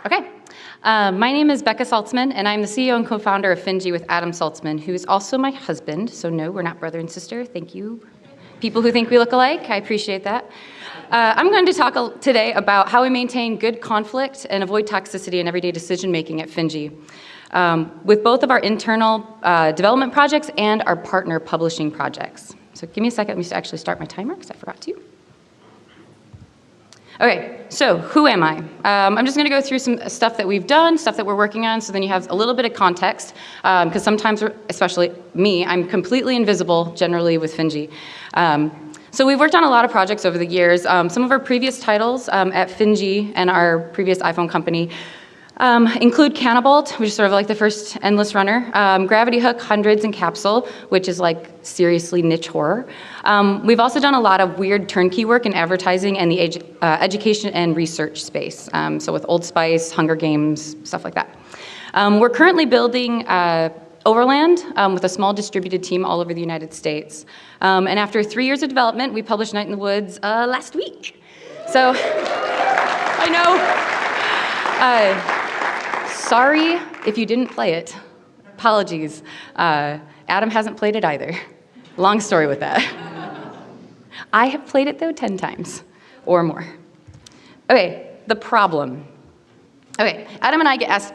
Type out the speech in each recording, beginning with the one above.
Okay. My name is Rebekah Saltsman, and I'm the CEO and co-founder of Finji with Adam Saltsman, who is also my husband. So no, we're not brother and sister. Thank you. People who think we look alike, I appreciate that. I'm going to talk today about how we maintain good conflict and avoid toxicity in everyday decision-making at Finji, with both of our internal development projects and our partner publishing projects. So give me a second, let me actually start my timer, because I forgot to. Okay, so who am I? I'm just going to go through some stuff that we've done, stuff that we're working on, so then you have a little bit of context, because sometimes, especially me, I'm completely invisible generally with Finji. So we've worked on a lot of projects over the years. Some of our previous titles at Finji and our previous iPhone company include Cannibalt, which is sort of like the first endless runner, Gravity Hook, Hundreds, and Capsule, which is like seriously niche horror. We've also done a lot of weird turnkey work in advertising and the education and research space, so with Old Spice, Hunger Games, stuff like that. We're currently building Overland with a small distributed team all over the United States. And after 3 years of development, we published Night in the Woods last week. So, I know. Sorry if you didn't play it. Apologies. Adam hasn't played it either. Long story with that. I have played it, though, 10 times or more. Okay, the problem. Okay, Adam and I get asked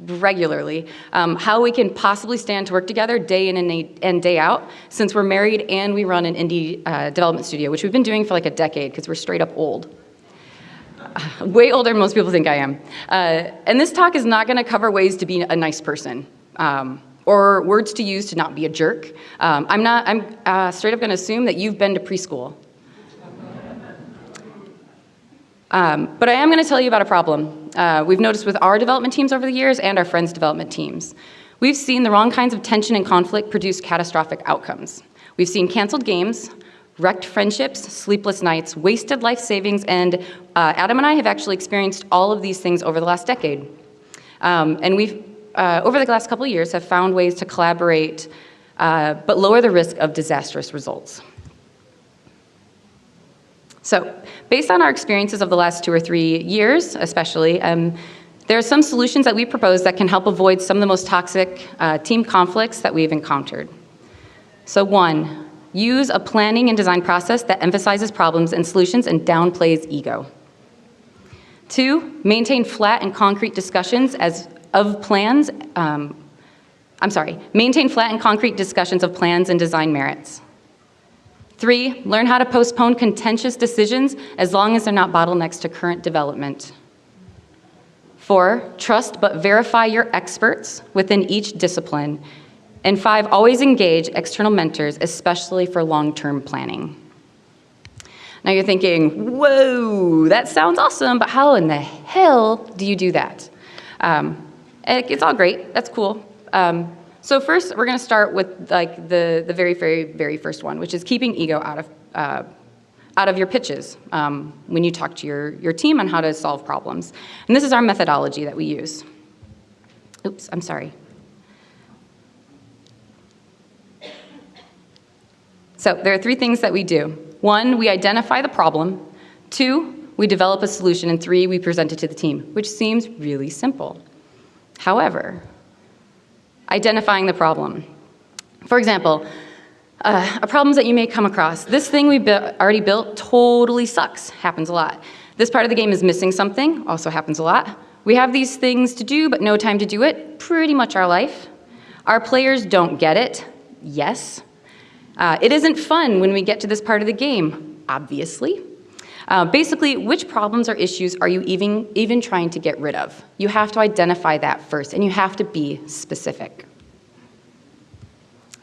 regularly how we can possibly stand to work together day in and day out, since we're married and we run an indie development studio, which we've been doing for like a decade because we're straight up old. Way older than most people think I am. And this talk is not going to cover ways to be a nice person or words to use to not be a jerk. I'm straight up going to assume that you've been to preschool. But I am going to tell you about a problem we've noticed with our development teams over the years and our friends' development teams. We've seen the wrong kinds of tension and conflict produce catastrophic outcomes. We've seen canceled games, wrecked friendships, sleepless nights, wasted life savings, and Adam and I have actually experienced all of these things over the last decade. And we've, over the last couple of years, have found ways to collaborate but lower the risk of disastrous results. So, based on our experiences of the last 2 or 3 years, especially, there are some solutions that we propose that can help avoid some of the most toxic team conflicts that we've encountered. So 1, use a planning and design process that emphasizes problems and solutions and downplays ego. 2, maintain flat and concrete discussions maintain flat and concrete discussions of plans and design merits. 3, learn how to postpone contentious decisions as long as they're not bottlenecks to current development. 4, trust but verify your experts within each discipline. And 5, always engage external mentors, especially for long-term planning. Now you're thinking, whoa, that sounds awesome, but how in the hell do you do that? It's all great, that's cool. So first, we're gonna start with like the very, very, very first one, which is keeping ego out of your pitches when you talk to your team on how to solve problems. And this is our methodology that we use. Oops, I'm sorry. So there are 3 things that we do. 1, we identify the problem. 2, we develop a solution. And 3, we present it to the team, which seems really simple. However, identifying the problem. For example, a problem that you may come across. This thing we already built totally sucks. Happens a lot. This part of the game is missing something. Also happens a lot. We have these things to do, but no time to do it. Pretty much our life. Our players don't get it. Yes. It isn't fun when we get to this part of the game, obviously. Basically, which problems or issues are you even trying to get rid of? You have to identify that first, and you have to be specific.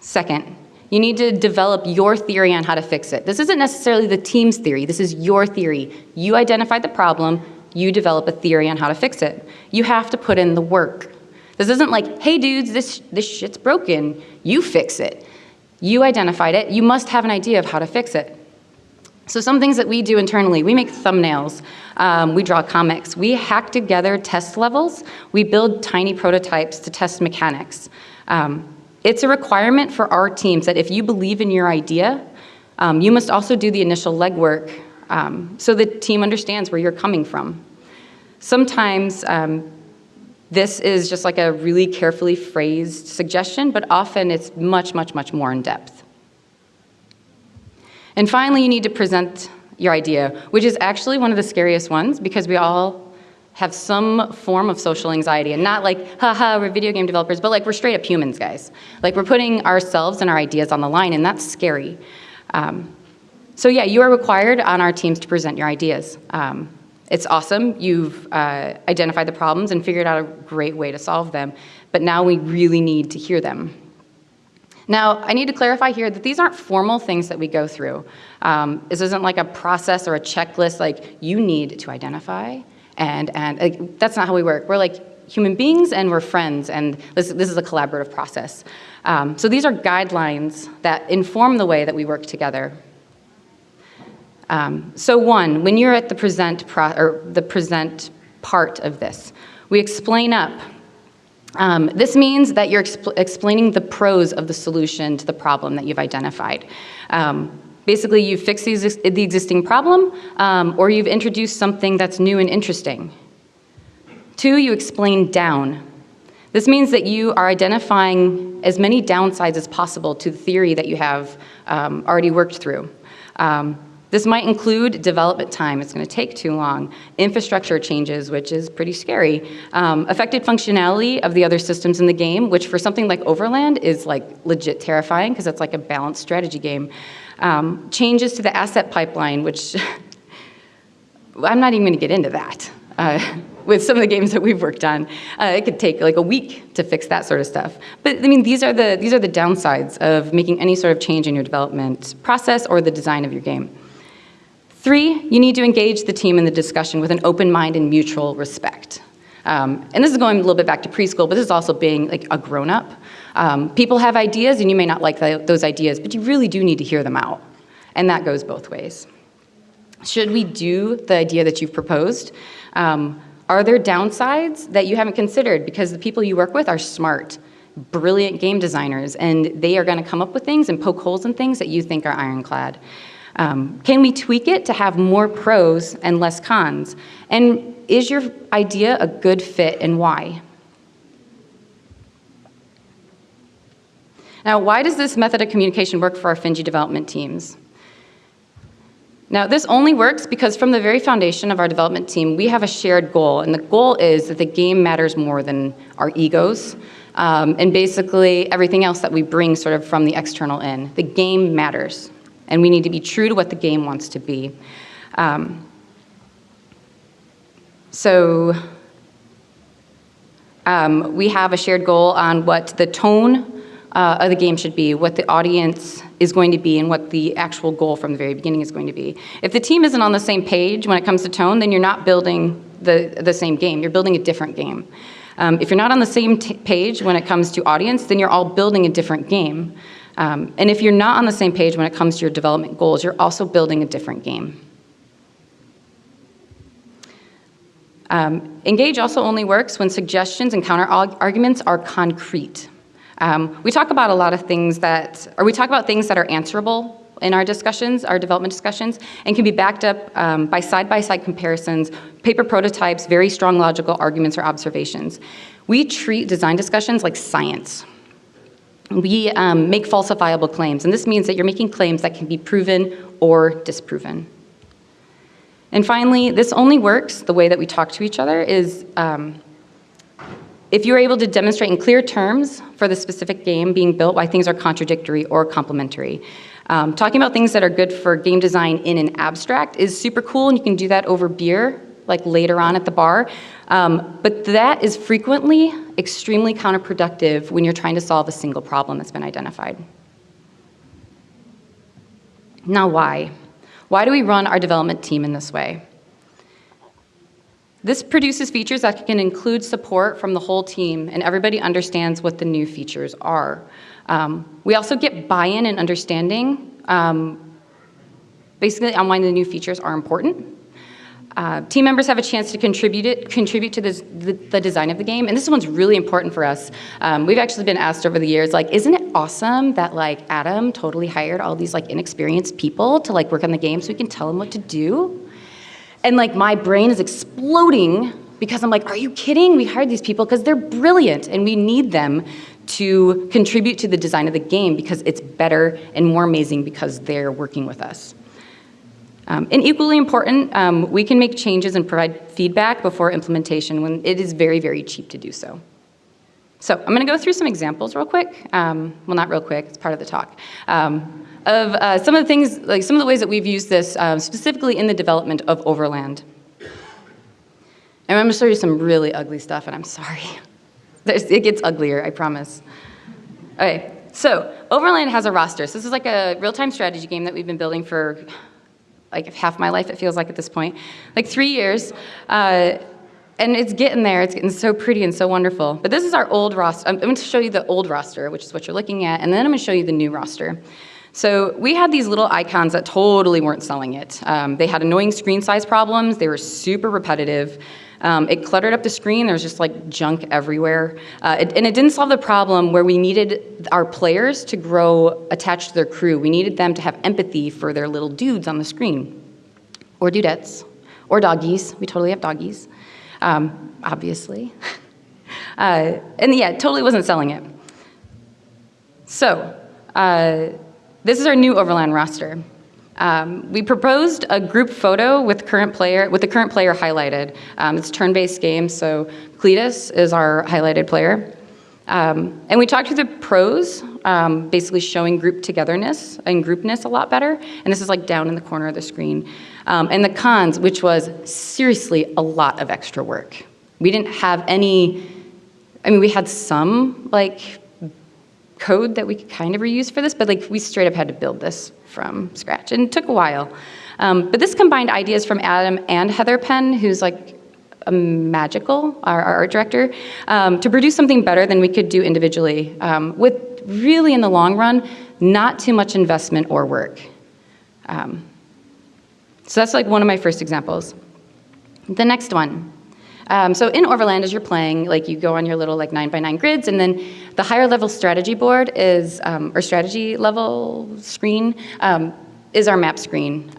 Second, you need to develop your theory on how to fix it. This isn't necessarily the team's theory. This is your theory. You identified the problem. You develop a theory on how to fix it. You have to put in the work. This isn't like, hey, dudes, this shit's broken. You fix it. You identified it. You must have an idea of how to fix it. So some things that we do internally, we make thumbnails, we draw comics, we hack together test levels, we build tiny prototypes to test mechanics. It's a requirement for our teams that if you believe in your idea, you must also do the initial legwork so the team understands where you're coming from. Sometimes this is just like a really carefully phrased suggestion, but often it's much, much, much more in depth. And finally, you need to present your idea, which is actually one of the scariest ones because we all have some form of social anxiety, and not like, haha, we're video game developers, but like we're straight up humans, guys. Like we're putting ourselves and our ideas on the line, and that's scary. So yeah, you are required on our teams to present your ideas. It's awesome. You've identified the problems and figured out a great way to solve them, but now we really need to hear them. Now, I need to clarify here that these aren't formal things that we go through. This isn't like a process or a checklist like you need to identify, and like, that's not how we work. We're like human beings and we're friends, and this is a collaborative process. So these are guidelines that inform the way that we work together. So one, when you're at the present part of this, we explain up. This means that you're explaining the pros of the solution to the problem that you've identified. Basically, you fix the existing problem, or you've introduced something that's new and interesting. Two, you explain down. This means that you are identifying as many downsides as possible to the theory that you have already worked through. This might include development time, it's going to take too long, infrastructure changes, which is pretty scary, affected functionality of the other systems in the game, which for something like Overland is like legit terrifying because it's like a balanced strategy game. Changes to the asset pipeline, which I'm not even going to get into that. With some of the games that we've worked on, it could take like a week to fix that sort of stuff. But I mean, these are the downsides of making any sort of change in your development process or the design of your game. Three, you need to engage the team in the discussion with an open mind and mutual respect. And this is going a little bit back to preschool, but this is also being like a grown-up. People have ideas, and you may not like those ideas, but you really do need to hear them out. And that goes both ways. Should we do the idea that you've proposed? Are there downsides that you haven't considered? Because the people you work with are smart, brilliant game designers, and they are going to come up with things and poke holes in things that you think are ironclad. Can we tweak it to have more pros and less cons? And is your idea a good fit, and why? Now, why does this method of communication work for our Finji development teams? Now, this only works because from the very foundation of our development team, we have a shared goal, and the goal is that the game matters more than our egos, and basically everything else that we bring sort of from the external in. The game matters, and we need to be true to what the game wants to be. We have a shared goal on what the tone of the game should be, what the audience is going to be, and what the actual goal from the very beginning is going to be. If the team isn't on the same page when it comes to tone, then you're not building the same game. You're building a different game. If you're not on the same page when it comes to audience, then you're all building a different game. And if you're not on the same page when it comes to your development goals, you're also building a different game. Engage also only works when suggestions and counter-arguments are concrete. We talk about a lot of things we talk about things that are answerable in our discussions, our development discussions, and can be backed up by side-by-side comparisons, paper prototypes, very strong logical arguments or observations. We treat design discussions like science. We make falsifiable claims, and this means that you're making claims that can be proven or disproven. And finally, this only works, the way that we talk to each other is if you're able to demonstrate in clear terms for the specific game being built why things are contradictory or complementary. Talking about things that are good for game design in an abstract is super cool, and you can do that over beer, like later on at the bar. But that is frequently extremely counterproductive when you're trying to solve a single problem that's been identified. Now, why? Why do we run our development team in this way? This produces features that can include support from the whole team, and everybody understands what the new features are. We also get buy-in and understanding, basically on why the new features are important. Team members have a chance to contribute to the design of the game, and this one's really important for us. We've actually been asked over the years, like, isn't it awesome that like Adam totally hired all these like inexperienced people to like work on the game so we can tell them what to do? And like my brain is exploding because I'm like, are you kidding? We hired these people because they're brilliant, and we need them to contribute to the design of the game because it's better and more amazing because they're working with us. And equally important, we can make changes and provide feedback before implementation when it is very, very cheap to do so. So I'm going to go through some examples real quick. Well, not real quick, it's part of the talk. Of some of the things, like some of the ways that we've used this specifically in the development of Overland. And I'm going to show you some really ugly stuff, and I'm sorry. It gets uglier, I promise. Okay, so Overland has a roster. So this is like a real-time strategy game that we've been building for like half my life, it feels like at this point, like 3 years. And it's getting there. It's getting so pretty and so wonderful. But this is our old roster. I'm going to show you the old roster, which is what you're looking at, and then I'm going to show you the new roster. So we had these little icons that totally weren't selling it. They had annoying screen size problems. They were super repetitive. It cluttered up the screen. There was just like junk everywhere. And it didn't solve the problem where we needed our players to grow attached to their crew. We needed them to have empathy for their little dudes on the screen, or dudettes, or doggies. We totally have doggies, obviously. And yeah, it totally wasn't selling it. So this is our new Overland roster. We proposed a group photo with the current player highlighted. It's a turn-based game, so Cletus is our highlighted player. And we talked through the pros, basically showing group togetherness and groupness a lot better. And this is like down in the corner of the screen. And the cons, which was seriously a lot of extra work. We didn't have any, I mean, we had some like code that we could kind of reuse for this, but like we straight up had to build this from scratch, and it took a while. But this combined ideas from Adam and Heather Penn, who's like a magical, our art director, to produce something better than we could do individually, with really in the long run, not too much investment or work. So that's like one of my first examples. The next one. So in Overland, as you're playing, like you go on your little like 9x9 grids, and then the higher level strategy board is, or strategy level screen, is our map screen.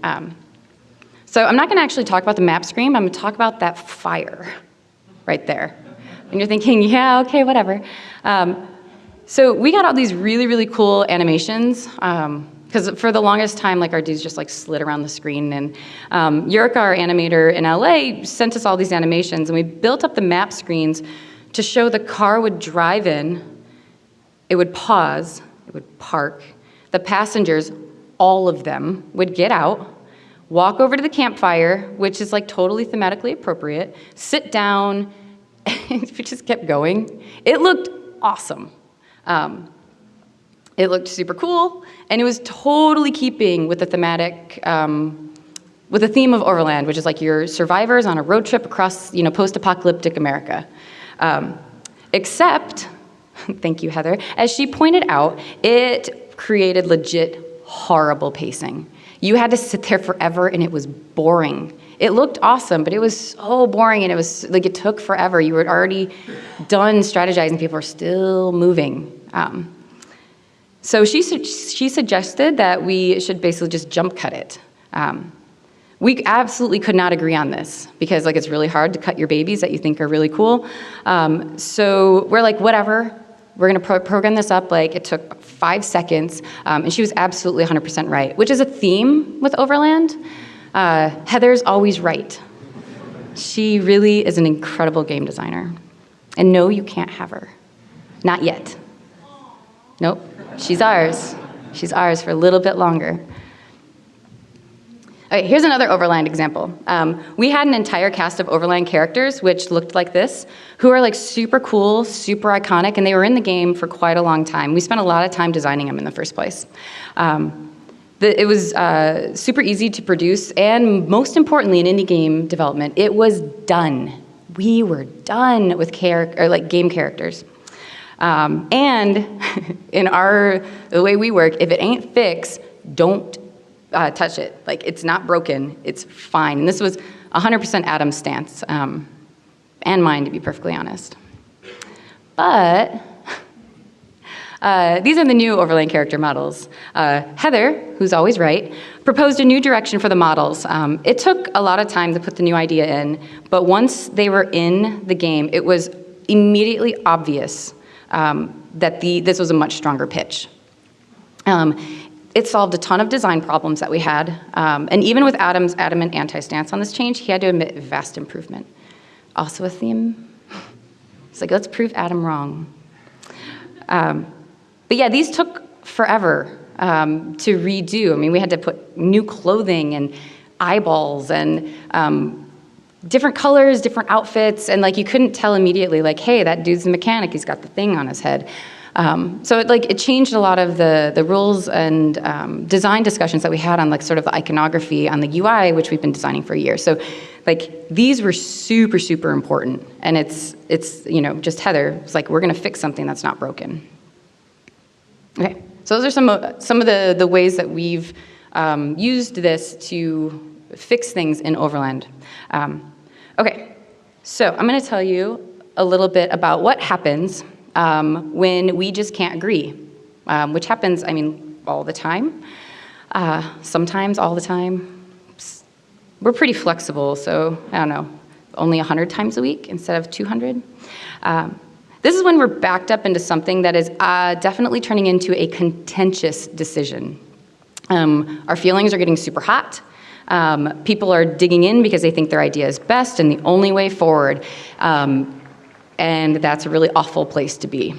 So I'm not gonna actually talk about the map screen, I'm gonna talk about that fire right there. And you're thinking, yeah, okay, whatever. So we got all these really, really cool animations, because for the longest time, like our dudes just like slid around the screen, and Yurka, our animator in LA, sent us all these animations, and we built up the map screens to show the car would drive in, it would pause, it would park, the passengers, all of them, would get out, walk over to the campfire, which is like totally thematically appropriate, sit down, and we just kept going. It looked awesome. It looked super cool, and it was totally keeping with the thematic, with the theme of Overland, which is like you're survivors on a road trip across, you know, post-apocalyptic America. Except, thank you, Heather, as she pointed out, it created legit horrible pacing. You had to sit there forever, and it was boring. It looked awesome, but it was so boring, and it was like it took forever. You were already done strategizing, people were still moving. So she suggested that we should basically just jump cut it. We absolutely could not agree on this because like it's really hard to cut your babies that you think are really cool. So we're like, whatever, we're gonna program this up. Like it took 5 seconds, and she was absolutely 100% right, which is a theme with Overland. Heather's always right. She really is an incredible game designer. And no, you can't have her. Not yet. Nope. She's ours. She's ours for a little bit longer. Okay, here's another Overland example. We had an entire cast of Overland characters, which looked like this, who are like super cool, super iconic, and they were in the game for quite a long time. We spent a lot of time designing them in the first place. It was super easy to produce, and most importantly in indie game development, it was done. We were done with game characters. And in the way we work, if it ain't fixed, don't touch it. Like, it's not broken, it's fine. And this was 100% Adam's stance, and mine, to be perfectly honest. But These are the new Overland character models. Heather, who's always right, proposed a new direction for the models. It took a lot of time to put the new idea in, but once they were in the game, it was immediately obvious that this was a much stronger pitch. It solved a ton of design problems that we had, and even with Adam's adamant anti-stance on this change, he had to admit vast improvement. Also a theme. It's like, let's prove Adam wrong. But yeah, these took forever to redo. I mean, we had to put new clothing and eyeballs and different colors, different outfits, and like you couldn't tell immediately, like, hey, that dude's a mechanic, he's got the thing on his head. So it changed a lot of the rules and design discussions that we had on like sort of the iconography on the UI, which we've been designing for a year. So like these were super, super important. And it's just Heather, it's like, we're gonna fix something that's not broken. Okay, so those are some of the ways that we've used this to fix things in Overland. Okay, so I'm gonna tell you a little bit about what happens when we just can't agree, which happens, I mean, all the time, sometimes all the time. We're pretty flexible, so I don't know, only 100 times a week instead of 200. This is when we're backed up into something that is definitely turning into a contentious decision. Our feelings are getting super hot. People are digging in because they think their idea is best and the only way forward. And that's a really awful place to be.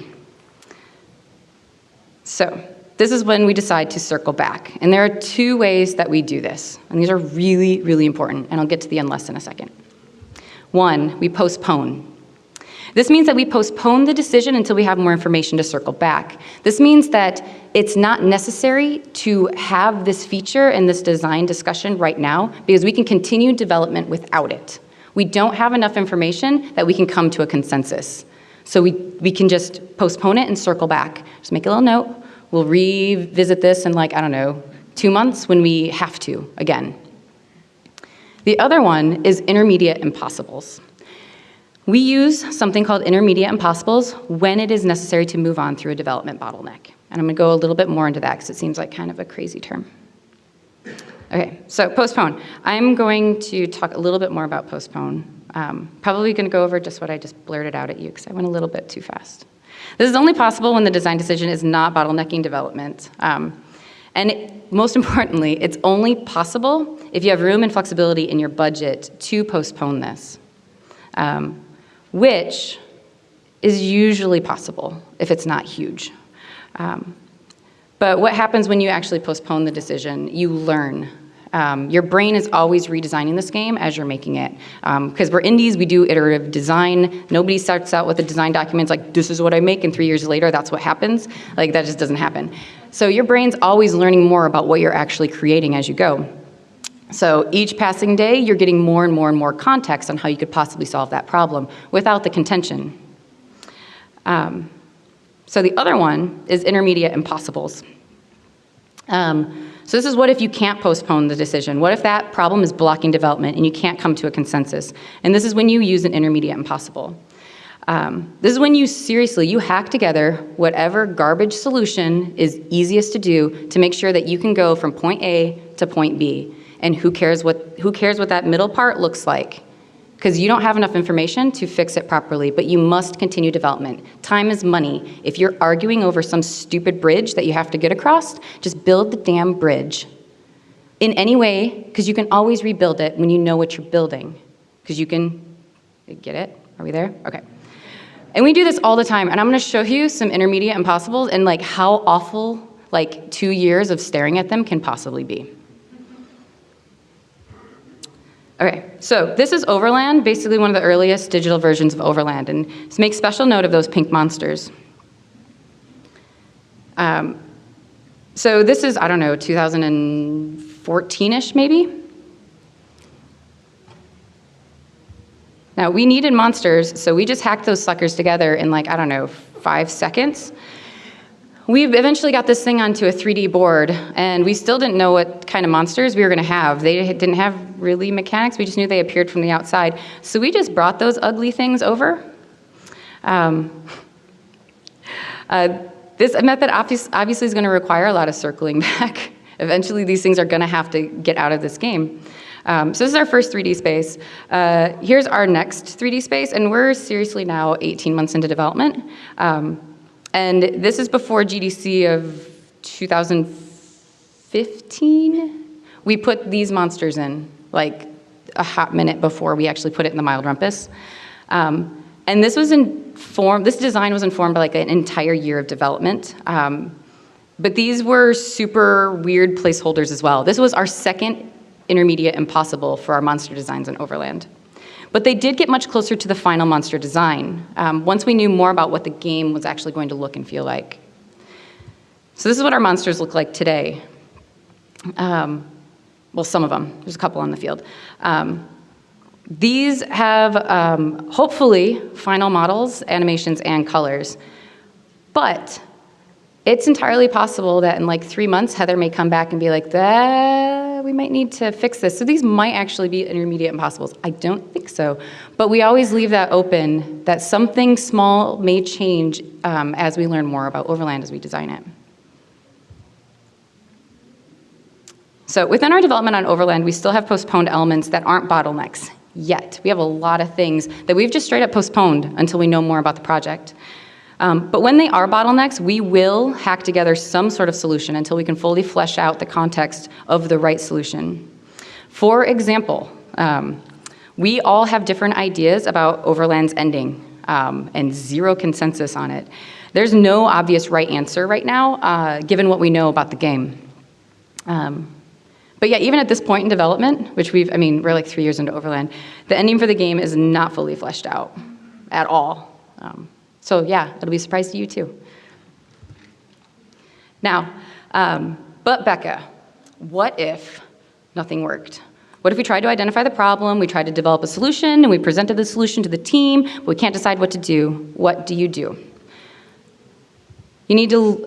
So this is when we decide to circle back. And there are two ways that we do this. And these are really, really important. And I'll get to the unless in a second. One, we postpone. This means that we postpone the decision until we have more information to circle back. This means that it's not necessary to have this feature and this design discussion right now because we can continue development without it. We don't have enough information that we can come to a consensus. So we can just postpone it and circle back. Just make a little note. We'll revisit this in like, I don't know, 2 months when we have to again. The other one is intermediate impossibles. We use something called intermediate impossibles when it is necessary to move on through a development bottleneck. And I'm gonna go a little bit more into that because it seems like kind of a crazy term. Okay, so postpone. I'm going to talk a little bit more about postpone. Probably gonna go over just what I just blurted out at you because I went a little bit too fast. This is only possible when the design decision is not bottlenecking development. Most importantly, it's only possible if you have room and flexibility in your budget to postpone this, which is usually possible if it's not huge. But what happens when you actually postpone the decision? You learn. Your brain is always redesigning this game as you're making it. Because we're indies, we do iterative design. Nobody starts out with a design document like, this is what I make, and 3 years later, that's what happens. Like, that just doesn't happen. So your brain's always learning more about what you're actually creating as you go. So each passing day, you're getting more and more and more context on how you could possibly solve that problem without the contention. So the other one is intermediate impossibles. So this is what if you can't postpone the decision? What if that problem is blocking development and you can't come to a consensus? And this is when you use an intermediate impossible. This is when you hack together whatever garbage solution is easiest to do to make sure that you can go from point A to point B. And who cares what that middle part looks like? Because you don't have enough information to fix it properly, but you must continue development. Time is money. If you're arguing over some stupid bridge that you have to get across, just build the damn bridge. In any way, because you can always rebuild it when you know what you're building. Because you can, get it? Are we there? Okay. And we do this all the time, and I'm gonna show you some intermediate impossibles and like how awful like 2 years of staring at them can possibly be. Okay, so this is Overland, basically one of the earliest digital versions of Overland, and just make special note of those pink monsters. So this is, I don't know, 2014-ish maybe? Now we needed monsters, so we just hacked those suckers together in like, I don't know, 5 seconds. We eventually got this thing onto a 3D board, and we still didn't know what kind of monsters we were gonna have. They didn't have really mechanics, we just knew they appeared from the outside. So we just brought those ugly things over. This method obviously is going to require a lot of circling back. Eventually, these things are going to have to get out of this game. So this is our first 3D space. Here's our next 3D space, and we're seriously now 18 months into development. And this is before GDC of 2015. We put these monsters in, like a hot minute before we actually put it in the mild rumpus. And this design was informed by like an entire year of development. But these were super weird placeholders as well. This was our second intermediate impossible for our monster designs in Overland. But they did get much closer to the final monster design once we knew more about what the game was actually going to look and feel like. So this is what our monsters look like today. Well, some of them. There's a couple on the field. These have, hopefully, final models, animations, and colors. But it's entirely possible that in like 3 months, Heather may come back and be like, we might need to fix this. So these might actually be intermediate impossibles. I don't think so. But we always leave that open, that something small may change as we learn more about Overland as we design it. So within our development on Overland, we still have postponed elements that aren't bottlenecks yet. We have a lot of things that we've just straight up postponed until we know more about the project. But when they are bottlenecks, we will hack together some sort of solution until we can fully flesh out the context of the right solution. For example, we all have different ideas about Overland's ending and zero consensus on it. There's no obvious right answer right now, given what we know about the game. But yeah, even at this point in development, which we're like 3 years into Overland, the ending for the game is not fully fleshed out at all. So yeah, it'll be a surprise to you too. Now, but Becca, what if nothing worked? What if we tried to identify the problem, we tried to develop a solution, and we presented the solution to the team, but we can't decide what to do? What do? You need to,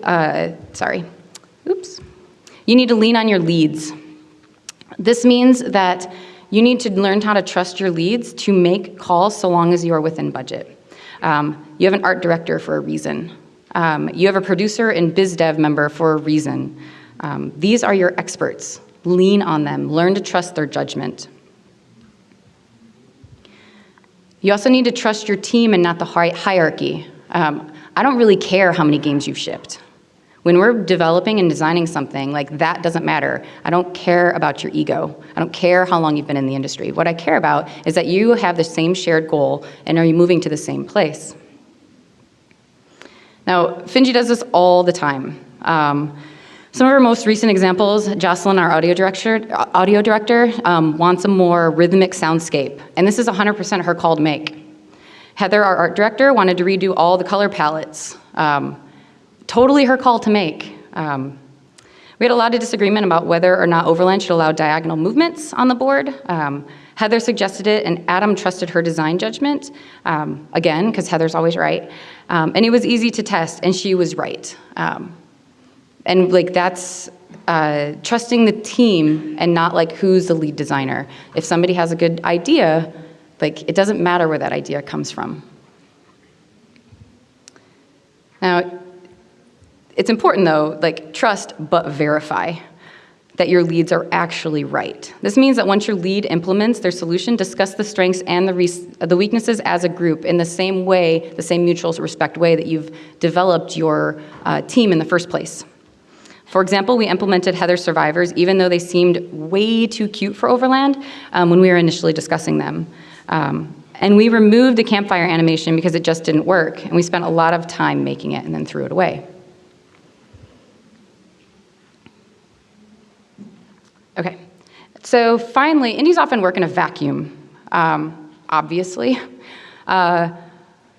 You need to lean on your leads. This means that you need to learn how to trust your leads to make calls so long as you are within budget. You have an art director for a reason. You have a producer and biz dev member for a reason. These are your experts. Lean on them. Learn to trust their judgment. You also need to trust your team and not the hierarchy. I don't really care how many games you've shipped. When we're developing and designing something, like that doesn't matter. I don't care about your ego. I don't care how long you've been in the industry. What I care about is that you have the same shared goal and are you moving to the same place. Now, Finji does this all the time. Some of our most recent examples, Jocelyn, our audio director wants a more rhythmic soundscape, and this is 100% her call to make. Heather, our art director, wanted to redo all the color palettes. Totally her call to make. We had a lot of disagreement about whether or not Overland should allow diagonal movements on the board. Heather suggested it, and Adam trusted her design judgment, again, because Heather's always right. And it was easy to test, and she was right. And like that's trusting the team and not like who's the lead designer. If somebody has a good idea, like it doesn't matter where that idea comes from. Now, it's important though, like trust but verify that your leads are actually right. This means that once your lead implements their solution, discuss the strengths and the weaknesses as a group in the same way, the same mutual respect way that you've developed your team in the first place. For example, we implemented Heather's survivors even though they seemed way too cute for Overland when we were initially discussing them. And we removed the campfire animation because it just didn't work, and we spent a lot of time making it and then threw it away. Okay, so finally, indies often work in a vacuum, obviously.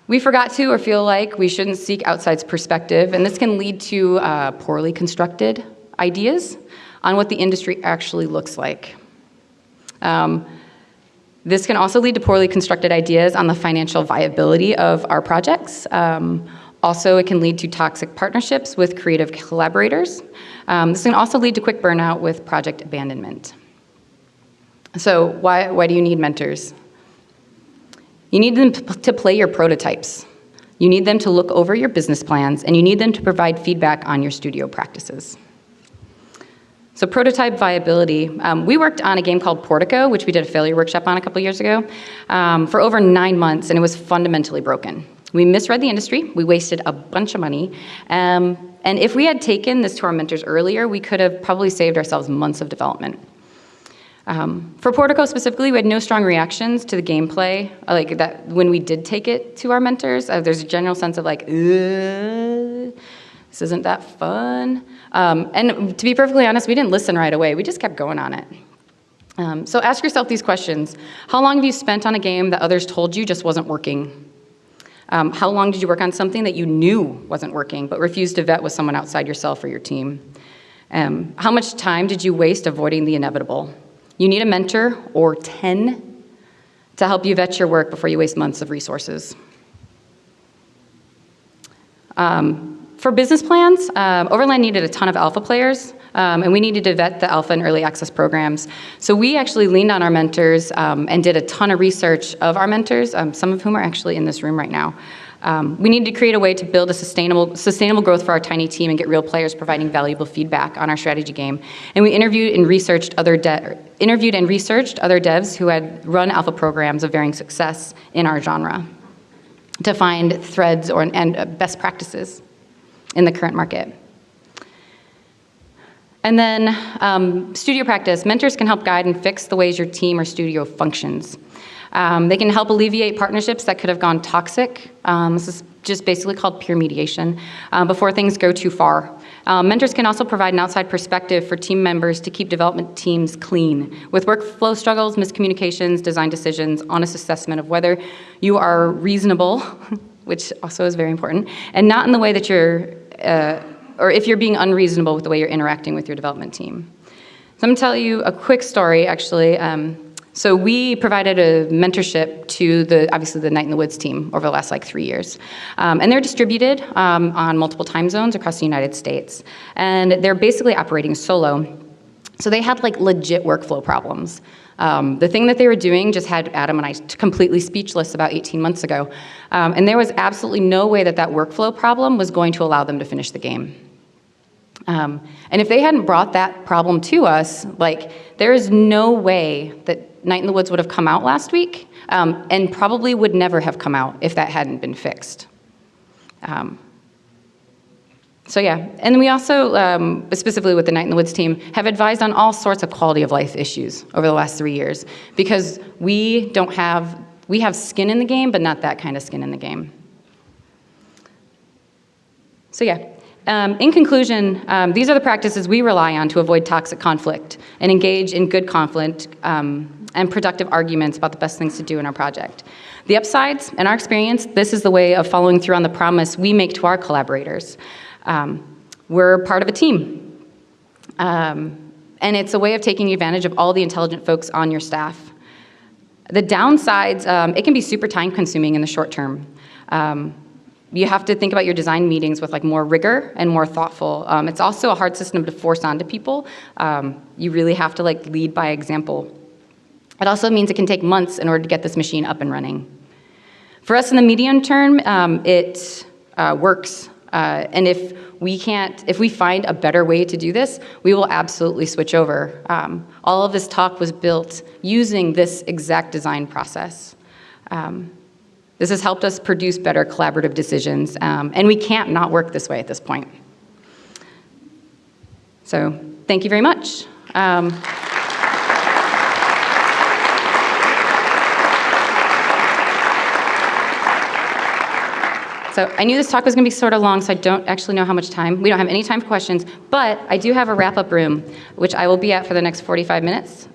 We forgot to or feel like we shouldn't seek outside perspective, and this can lead to poorly constructed ideas on what the industry actually looks like. This can also lead to poorly constructed ideas on the financial viability of our projects. Also, it can lead to toxic partnerships with creative collaborators. This can also lead to quick burnout with project abandonment. So why do you need mentors? You need them to play your prototypes. You need them to look over your business plans, and you need them to provide feedback on your studio practices. So prototype viability. We worked on a game called Portico, which we did a failure workshop on a couple years ago, for over 9 months, and it was fundamentally broken. We misread the industry, we wasted a bunch of money, and if we had taken this to our mentors earlier, we could have probably saved ourselves months of development. For Portico specifically, we had no strong reactions to the gameplay, like that when we did take it to our mentors. There's a general sense of like, this isn't that fun. And to be perfectly honest, we didn't listen right away. We just kept going on it. So ask yourself these questions. How long have you spent on a game that others told you just wasn't working? How long did you work on something that you knew wasn't working but refused to vet with someone outside yourself or your team? How much time did you waste avoiding the inevitable? You need a mentor or 10 to help you vet your work before you waste months of resources. For business plans, Overland needed a ton of alpha players, and we needed to vet the alpha and early access programs. So we actually leaned on our mentors and did a ton of research of our mentors, some of whom are actually in this room right now. We needed to create a way to build a sustainable growth for our tiny team and get real players providing valuable feedback on our strategy game. And we interviewed and researched other devs who had run alpha programs of varying success in our genre to find threads and best practices in the current market. And then studio practice. Mentors can help guide and fix the ways your team or studio functions. They can help alleviate partnerships that could have gone toxic. This is just basically called peer mediation before things go too far. Mentors can also provide an outside perspective for team members to keep development teams clean with workflow struggles, miscommunications, design decisions, honest assessment of whether you are reasonable, which also is very important, and not in the way that you're, or if you're being unreasonable with the way you're interacting with your development team. So I'm gonna tell you a quick story, actually. So we provided a mentorship to obviously the Night in the Woods team over the last 3 years. And they're distributed on multiple time zones across the United States. And they're basically operating solo. So they had legit workflow problems. The thing that they were doing just had Adam and I completely speechless about 18 months ago. And there was absolutely no way that workflow problem was going to allow them to finish the game. And if they hadn't brought that problem to us, there is no way that Night in the Woods would have come out last week, and probably would never have come out if that hadn't been fixed. So yeah, and we also, specifically with the Night in the Woods team, have advised on all sorts of quality of life issues over the last 3 years, because we have skin in the game, but not that kind of skin in the game. So yeah. In conclusion, these are the practices we rely on to avoid toxic conflict and engage in good conflict and productive arguments about the best things to do in our project. The upsides, in our experience, this is the way of following through on the promise we make to our collaborators. We're part of a team. And it's a way of taking advantage of all the intelligent folks on your staff. The downsides, it can be super time consuming in the short term. You have to think about your design meetings with more rigor and more thoughtful. It's also a hard system to force onto people. You really have to lead by example. It also means it can take months in order to get this machine up and running. For us in the medium term, it works. And if we find a better way to do this, we will absolutely switch over. All of this talk was built using this exact design process. This has helped us produce better collaborative decisions, and we can't not work this way at this point. So thank you very much. So I knew this talk was going to be sort of long, so I don't actually know how much time. We don't have any time for questions, but I do have a wrap-up room, which I will be at for the next 45 minutes.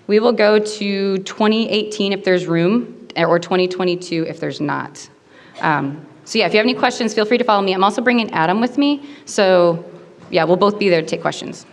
We will go to 2018 if there's room, or 2022 if there's not. So yeah, if you have any questions, feel free to follow me. I'm also bringing Adam with me, so yeah, we'll both be there to take questions.